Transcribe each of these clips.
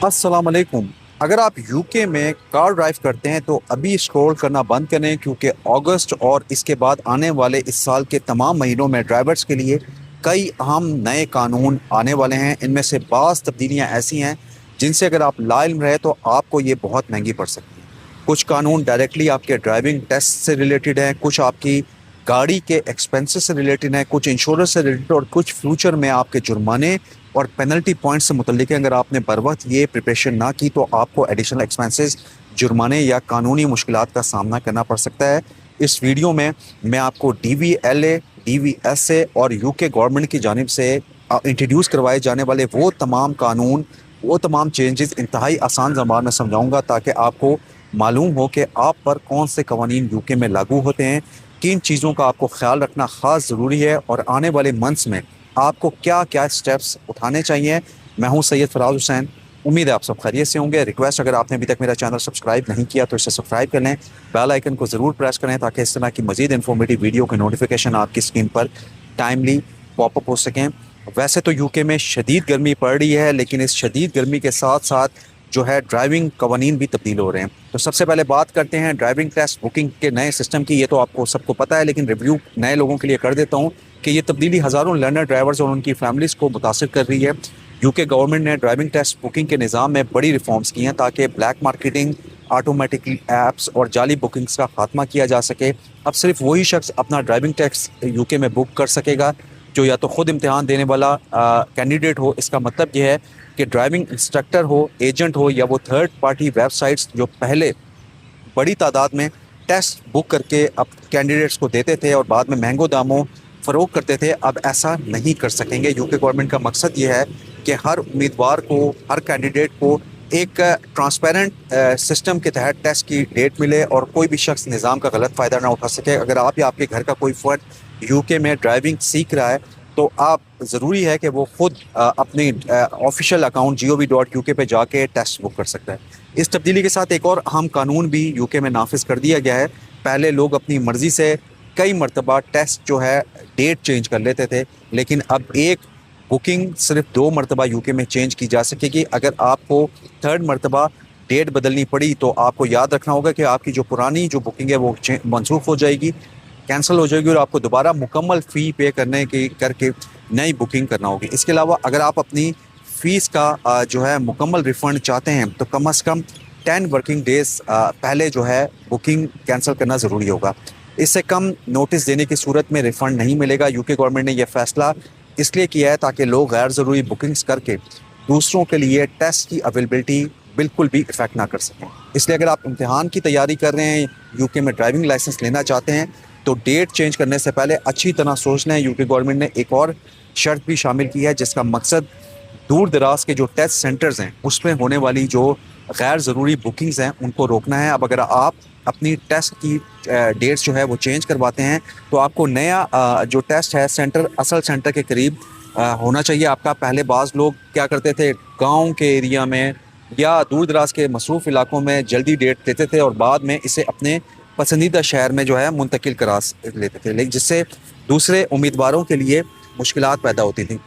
अस्सलाम वालेकुम। अगर आप यूके में कार ड्राइव करते हैं तो अभी स्क्रॉल करना बंद करें, क्योंकि अगस्त और इसके बाद आने वाले इस साल के तमाम महीनों में ड्राइवर्स के लिए कई अहम नए कानून आने वाले हैं। इनमें से बाज़ तब्दीलियां ऐसी हैं जिनसे अगर आप लाइल्म रहे तो आपको ये बहुत महंगी पड़ सकती हैं। कुछ कानून डायरेक्टली आपके ड्राइविंग टेस्ट से रिलेटेड हैं, कुछ आपकी गाड़ी के एक्सपेंसेस से रिलेटेड हैं, कुछ इंश्योरेंस से रिलेटेड, और कुछ फ्यूचर में आपके जुर्माने और पेनल्टी पॉइंट्स से मुतल्लिक है। अगर आपने बर वक्त ये प्रिपरेशन ना की तो आपको एडिशनल एक्सपेंसेस, जुर्माने या कानूनी मुश्किलात का सामना करना पड़ सकता है। इस वीडियो में मैं आपको DVLA, DVSA और यूके गवर्नमेंट की जानिब से इंट्रोड्यूस करवाए जाने वाले वो तमाम कानून, वो तमाम चेंजेस इंतहाई आसान ज़बान में समझाऊंगा, ताकि आपको मालूम हो कि आप पर कौन से कवानीन यूके में लागू होते हैं, किन चीज़ों का आपको ख्याल रखना ख़ास ज़रूरी है, और आने वाले मंथ्स में आपको क्या क्या स्टेप्स उठाने चाहिए। मैं हूं सैयद फराज हुसैन। उम्मीद है आप सब खैरियत से होंगे। रिक्वेस्ट, अगर आपने अभी तक मेरा चैनल सब्सक्राइब नहीं किया तो इसे सब्सक्राइब कर लें, बेल आइकन को ज़रूर प्रेस करें, ताकि इस तरह की मज़ीद इन्फॉर्मेटिव वीडियो के नोटिफिकेशन आपकी स्क्रीन पर टाइमली पॉपअप हो सकें। वैसे तो यूके में शदीद गर्मी पड़ रही है, लेकिन इस शदीद गर्मी के साथ साथ जो है ड्राइविंग कवानीन भी तब्दील हो रहे हैं। तो सबसे पहले बात करते हैं ड्राइविंग टेस्ट बुकिंग के नए सिस्टम की। ये तो आपको सबको पता है, लेकिन रिव्यू नए लोगों के लिए कर देता हूँ कि ये तब्दीली हज़ारों लर्नर ड्राइवर्स और उनकी फैमिलीज़ को मुतासर कर रही है। यूके गवर्नमेंट ने ड्राइविंग टेस्ट बुकिंग के निज़ाम में बड़ी रिफॉर्म्स की हैं, ताकि ब्लैक मार्केटिंग, ऑटोमेटिकली ऐप्स और जाली बुकिंग्स का खात्मा किया जा सके। अब सिर्फ वही शख्स अपना ड्राइविंग टेस्ट यूके में बुक कर सकेगा जो या तो ख़ुद इम्तिहान देने वाला कैंडिडेट हो। इसका मतलब यह है कि ड्राइविंग इंस्ट्रक्टर हो, एजेंट हो, या वो थर्ड पार्टी वेबसाइट्स जो पहले बड़ी तादाद में टेस्ट बुक करके अब कैंडिडेट्स को देते थे और बाद में महंगों दामों फ़रोग करते थे, अब ऐसा नहीं कर सकेंगे। यूके गवर्नमेंट का मकसद ये है कि हर उम्मीदवार को, हर कैंडिडेट को एक ट्रांसपेरेंट सिस्टम के तहत टेस्ट की डेट मिले और कोई भी शख्स निज़ाम का गलत फ़ायदा ना उठा सके। अगर आप या आपके घर का कोई फ़र्द यूके में ड्राइविंग सीख रहा है तो आप ज़रूरी है कि वो ख़ुद अपनी ऑफिशियल अकाउंट gov.uk पे जाके टेस्ट बुक कर सकता है। इस तब्दीली के साथ एक और अहम कानून भी यूके में नाफिज कर दिया गया है। पहले लोग अपनी मर्ज़ी से कई मरतबा टेस्ट जो है डेट चेंज कर लेते थे, लेकिन अब एक बुकिंग सिर्फ 2 मरतबा यूके में चेंज की जा सकेगी। अगर आपको थर्ड मरतबा डेट बदलनी पड़ी तो आपको याद रखना होगा कि आपकी जो पुरानी जो बुकिंग है वो मनसूख हो जाएगी, कैंसिल हो जाएगी, और आपको दोबारा मुकम्मल फ़ी पे करने की करके नई बुकिंग करना होगी। इसके अलावा अगर आप अपनी फ़ीस का जो है मुकम्मल रिफ़ंड चाहते हैं तो कम से कम 10 वर्किंग डेज़ पहले जो है बुकिंग कैंसिल करना ज़रूरी होगा। इससे कम नोटिस देने की सूरत में रिफ़ंड नहीं मिलेगा। यूके गवर्नमेंट ने यह फ़ैसला इसलिए किया है ताकि लोग गैर ज़रूरी बुकिंग्स करके दूसरों के लिए टेस्ट की अवेलेबिलिटी बिल्कुल भी इफ़ेक्ट ना कर सकें। इसलिए अगर आप इम्तिहान की तैयारी कर रहे हैं, यूके में ड्राइविंग लाइसेंस लेना चाहते हैं, तो डेट चेंज करने से पहले अच्छी तरह सोच लें। यूके गवर्नमेंट ने एक और शर्त भी शामिल की है, जिसका मकसद दूर दराज के जो टेस्ट सेंटर्स हैं उसमें होने वाली जो गैर ज़रूरी बुकिंग्स हैं उनको रोकना है। अब अगर आप अपनी टेस्ट की डेट्स जो है वो चेंज करवाते हैं तो आपको नया जो टेस्ट है सेंटर असल सेंटर के करीब होना चाहिए आपका। पहले बाज़ लोग क्या करते थे, गाँव के एरिया में या दूर दराज के मसरूफ़ इलाकों में जल्दी डेट देते थे और बाद में इसे अपने पसंदीदा शहर में जो है मुंतकिल करा लेते थे, लेकिन जिससे दूसरे उम्मीदवारों के लिए मुश्किलात पैदा होती थी।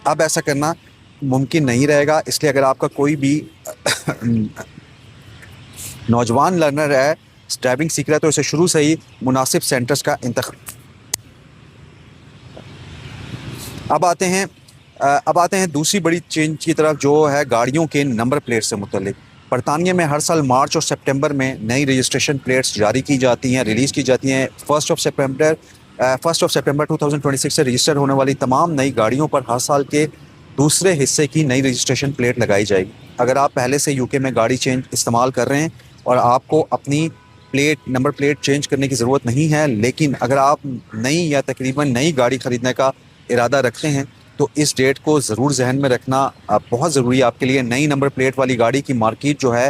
अब ऐसा करना मुमकिन नहीं रहेगा। इसलिए अगर आपका कोई भी नौजवान लर्नर है, ड्राइविंग सीख रहा है, तो इसे शुरू से ही मुनासिब सेंटर्स का अब आते हैं दूसरी बड़ी चेंज की तरफ, जो है गाड़ियों के नंबर प्लेट से मुतल्लिक। बरतानिया में हर साल मार्च और सितंबर में नई रजिस्ट्रेशन प्लेट्स जारी की जाती हैं, रिलीज़ की जाती हैं। 1 सितंबर 2026 से रजिस्टर होने वाली तमाम नई गाड़ियों पर हर साल के दूसरे हिस्से की नई रजिस्ट्रेशन प्लेट लगाई जाएगी। अगर आप पहले से यूके में गाड़ी इस्तेमाल कर रहे हैं और आपको अपनी नंबर प्लेट चेंज करने की ज़रूरत नहीं है, लेकिन अगर आप नई या तकरीबन नई गाड़ी ख़रीदने का इरादा रखते हैं तो इस डेट को ज़रूर जहन में रखना बहुत ज़रूरी है आपके लिए। नई नंबर प्लेट वाली गाड़ी की मार्केट जो है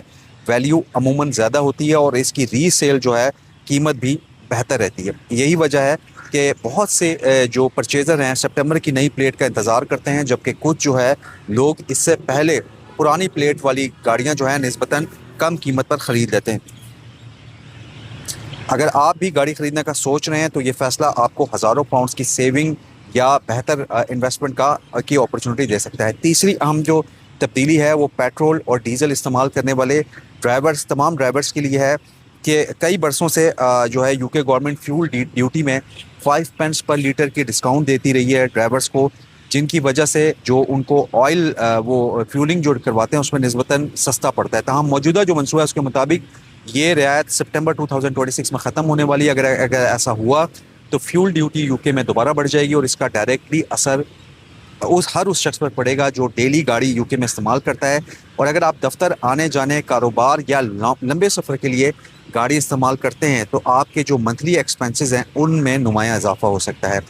वैल्यू अमूमन ज़्यादा होती है और इसकी रीसेल जो है कीमत भी बेहतर रहती है। यही वजह है कि बहुत से जो परचेज़र हैं सितंबर की नई प्लेट का इंतज़ार करते हैं, जबकि कुछ जो है लोग इससे पहले पुरानी प्लेट वाली गाड़ियाँ जो है निस्बतन कम कीमत पर ख़रीद लेते हैं। अगर आप भी गाड़ी ख़रीदने का सोच रहे हैं तो ये फ़ैसला आपको हज़ारों पाउंड्स की सेविंग या बेहतर इन्वेस्टमेंट की अपॉर्चुनिटी दे सकता है। तीसरी अहम जो तब्दीली है वो पेट्रोल और डीजल इस्तेमाल करने वाले ड्राइवर्स तमाम ड्राइवर्स के लिए है कि कई बरसों से जो है यूके गवर्नमेंट फ्यूल ड्यूटी में 5 पेंस पर लीटर की डिस्काउंट देती रही है ड्राइवर्स को, जिनकी वजह से जो उनको ऑयल वो फ्यूलिंग जो करवाते हैं उसमें निस्बतन सस्ता पड़ता है। तमाम मौजूदा जो मनसूबा है उसके मुताबिक ये रियायत सितंबर 2026 में ख़त्म होने वाली है। अगर ऐसा हुआ तो फ्यूल ड्यूटी यूके में दोबारा बढ़ जाएगी और इसका डायरेक्टली असर उस शख्स पर पड़ेगा जो डेली गाड़ी यूके में इस्तेमाल करता है। और अगर आप दफ्तर आने जाने, कारोबार या लंबे सफ़र के लिए गाड़ी इस्तेमाल करते हैं तो आपके जो मंथली एक्सपेंसेस हैं उनमें नुमाया इजाफा हो सकता है।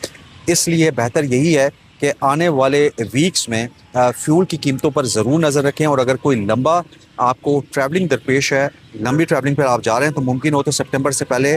इसलिए बेहतर यही है कि आने वाले वीक्स में फ्यूल की कीमतों पर ज़रूर नज़र रखें। और अगर कोई लंबा आपको ट्रैवलिंग दरपेश है, लंबी ट्रैवलिंग पर आप जा रहे हैं, तो मुमकिन हो तो सितंबर से पहले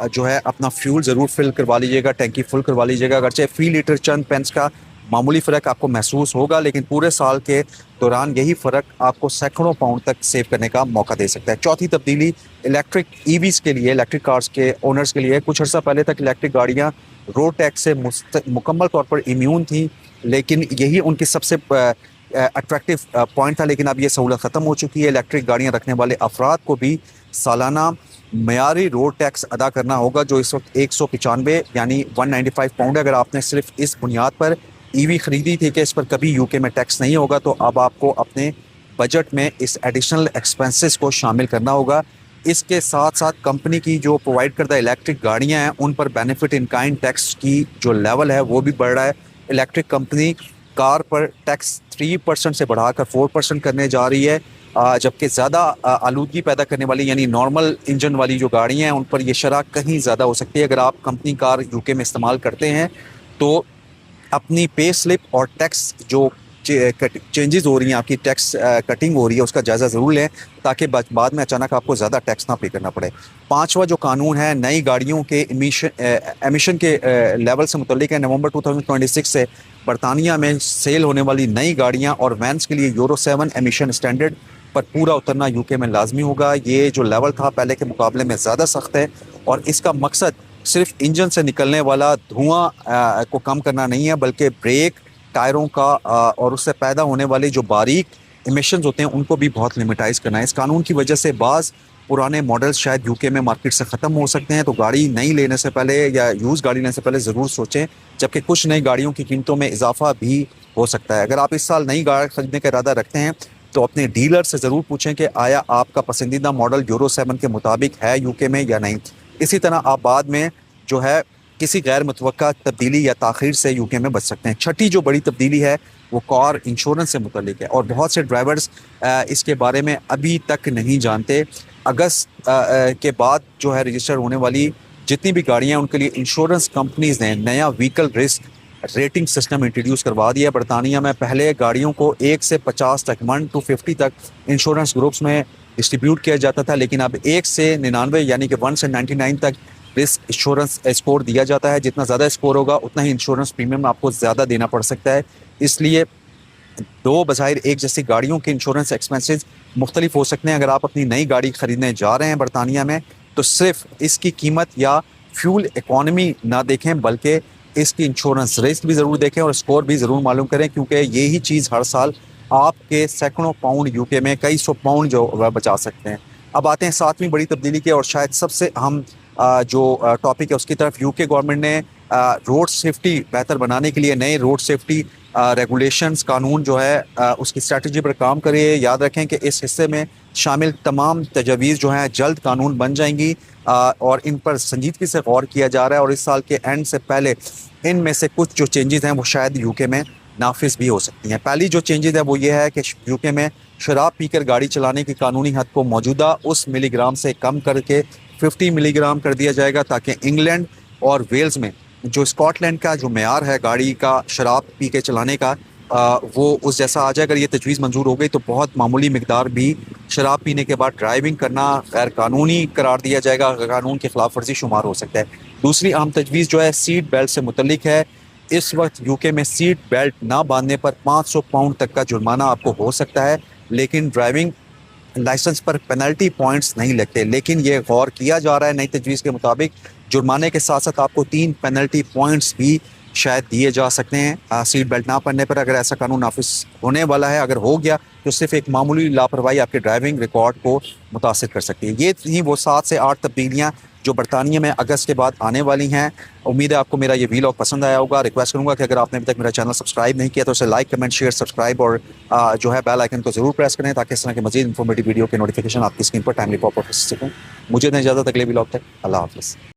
जो है अपना फ्यूल ज़रूर फिल करवा लीजिएगा, टैंकी फुल करवा लीजिएगा। अगरचे फी लीटर चंद पेंस का मामूली फ़र्क आपको महसूस होगा, लेकिन पूरे साल के दौरान यही फ़र्क आपको सैकड़ों पाउंड तक सेव करने का मौका दे सकता है। चौथी तब्दीली इलेक्ट्रिक ईवीज़ के लिए, इलेक्ट्रिक कार्स के ओनर्स के लिए। कुछ अर्सा पहले तक इलेक्ट्रिक गाड़ियाँ रोड टैक्स से मुकम्मल तौर पर इम्यून थी, लेकिन यही उनकी सबसे अट्रैक्टिव पॉइंट था। लेकिन अब ये सहूलत ख़त्म हो चुकी है। इलेक्ट्रिक गाड़ियाँ रखने वाले अफराद को भी सालाना मयारी रोड टैक्स अदा करना होगा, जो इस वक्त 195 यानी 195 पाउंड है। अगर आपने सिर्फ इस बुनियाद पर ईवी ख़रीदी थी कि इस पर कभी यूके में टैक्स नहीं होगा, तो अब आपको अपने बजट में इस एडिशनल एक्सपेंसेस को शामिल करना होगा। इसके साथ साथ कंपनी की जो प्रोवाइड करदा इलेक्ट्रिक गाड़ियां हैं उन पर बेनिफिट इन काइंड टैक्स की जो लेवल है वो भी बढ़ रहा है। इलेक्ट्रिक कंपनी कार पर टैक्स 3% से बढ़ाकर 4% करने जा रही है, जबकि ज़्यादा आलूदगी पैदा करने वाली यानी नॉर्मल इंजन वाली जो गाड़ियाँ हैं उन पर यह शरह कहीं ज़्यादा हो सकती है। अगर आप कंपनी कार यूके में इस्तेमाल करते हैं तो अपनी पे स्लिप और टैक्स जो चेंजेस हो रही हैं, आपकी टैक्स कटिंग हो रही है, उसका जायज़ा ज़रूर लें ताकि बाद में अचानक आपको ज़्यादा टैक्स ना पे करना पड़े। पांचवा जो कानून है नई गाड़ियों के एमिशन के लेवल से मुतल्लिक है। नवंबर 2026 से बरतानिया में सेल होने वाली नई गाड़ियाँ और वैन्स के लिए यूरो 7 एमिशन स्टैंडर्ड पर पूरा उतरना यूके में लाजमी होगा। ये जो लेवल था पहले के मुकाबले में ज़्यादा सख्त है और इसका मकसद सिर्फ इंजन से निकलने वाला धुआं को कम करना नहीं है, बल्कि ब्रेक, टायरों का और उससे पैदा होने वाले जो बारीक इमिशंस होते हैं उनको भी बहुत लिमिटाइज करना है। इस कानून की वजह से बाज़ पुराने मॉडल्स शायद यूके में मार्केट से ख़त्म हो सकते हैं, तो गाड़ी नई लेने से पहले या यूज़ गाड़ी लेने से पहले ज़रूर सोचें। जबकि कुछ नई गाड़ियों की कीमतों में इजाफा भी हो सकता है। अगर आप इस साल नई गाड़ी खरीदने का इरादा रखते हैं तो अपने डीलर से ज़रूर पूछें कि आया आपका पसंदीदा मॉडल यूरो 7 के मुताबिक है यूके में या नहीं। इसी तरह आप बाद में जो है किसी गैर मुतवक्का तब्दीली या ताख़ीर से यूके में बच सकते हैं। छठी जो बड़ी तब्दीली है वो कार इंश्योरेंस से मुतल्लिक है और बहुत से ड्राइवर्स इसके बारे में अभी तक नहीं जानते। अगस्त के बाद जो है रजिस्टर होने वाली जितनी भी गाड़ियाँ हैं उनके लिए इंश्योरेंस कंपनीज़ ने नया vehicle risk rating system introduce करवा दिया। बरतानिया में पहले गाड़ियों को 1 से 50 तक 1 to 50 तक इंश्योरेंस ग्रुप्स में डिस्ट्रीब्यूट किया जाता था, लेकिन अब 1 से 99 यानी कि 1 से 99 तक रिस्क इंश्योरेंस स्कोर दिया जाता है। जितना ज़्यादा स्कोर होगा उतना ही इंश्योरेंस प्रीमियम आपको ज़्यादा देना पड़ सकता है। इसलिए दो बज़ाहिर एक जैसी गाड़ियों के इंश्योरेंस एक्सपेंसेस मुख्तलिफ हो सकते हैं। अगर आप अपनी नई गाड़ी ख़रीदने जा रहे हैं बरतानिया में तो सिर्फ इसकी कीमत या फ्यूल इकॉनमी ना देखें, बल्कि इसकी इंश्योरेंस रिस्क भी ज़रूर देखें और स्कोर भी ज़रूर मालूम करें, क्योंकि यही चीज़ हर साल आपके सैकड़ों पाउंड यूके में कई सौ पाउंड जो वह बचा सकते हैं। अब आते हैं सातवीं बड़ी तब्दीली के और शायद सबसे अहम जो टॉपिक है उसकी तरफ। यूके गवर्नमेंट ने रोड सेफ्टी बेहतर बनाने के लिए नए रोड सेफ्टी रेगुलेशंस कानून जो है उसकी स्ट्रेटजी पर काम करे। याद रखें कि इस हिस्से में शामिल तमाम तजवीज़ जो हैं जल्द कानून बन जाएंगी और इन पर संजीदगी से गौर किया जा रहा है और इस साल के एंड से पहले इनमें से कुछ जो चेंजेस हैं वो शायद यूके में नाफिज भी हो सकती हैं। पहली जो चेंजेस है वो ये है कि यूके में शराब पीकर गाड़ी चलाने की कानूनी हद को मौजूदा उस मिलीग्राम से कम करके 50 मिलीग्राम कर दिया जाएगा, ताकि इंग्लैंड और वेल्स में जो स्कॉटलैंड का जो मेयार है गाड़ी का शराब पी के चलाने का वो उस जैसा आ जाए। अगर ये तजवीज़ मंजूर हो गई तो बहुत मामूली मिकदार भी शराब पीने के बाद ड्राइविंग करना गैर कानूनी करार दिया जाएगा, कानून की खिलाफ वर्जी शुमार हो सकता है। दूसरी अहम तजवीज़ जो है सीट बेल्ट से मुतल्लिक है। इस वक्त यूके में सीट बेल्ट ना बांधने पर 500 पाउंड तक का जुर्माना आपको हो सकता है, लेकिन ड्राइविंग लाइसेंस पर पेनल्टी पॉइंट्स नहीं लगते। लेकिन ये गौर किया जा रहा है नई तजवीज़ के मुताबिक जुर्माने के साथ साथ आपको 3 पेनल्टी पॉइंट्स भी شاید دیے جا سکتے ہیں سیٹ بیلٹ نہ پہننے پر. اگر ایسا قانون نافذ ہونے والا ہے, اگر ہو گیا تو صرف ایک معمولی لاپرواہی آپ کے ڈرائیونگ ریکارڈ کو متاثر کر سکتی ہے. یہ تھیں وہ 7 سے 8 تبدیلیاں جو برطانیہ میں اگست کے بعد آنے والی ہیں. امید ہے آپ کو میرا یہ ویلاگ پسند آیا ہوگا. ریکویسٹ کروں گا کہ اگر آپ نے ابھی تک میرا چینل سبسکرائب نہیں کیا تو اسے لائک, کمنٹ, شیئر, سبسکرائب اور جو ہے بیل آئکن کو ضرور پریس کریں تاکہ اس طرح کے مزید انفارمیٹیو ویڈیو کے نوٹیفیکیشن آپ کی اسکرین پر ٹائملی پاپ اپ ہو سکیں. مجھے دیں اجازت اگلے ویلاگ تک. اللہ حافظ.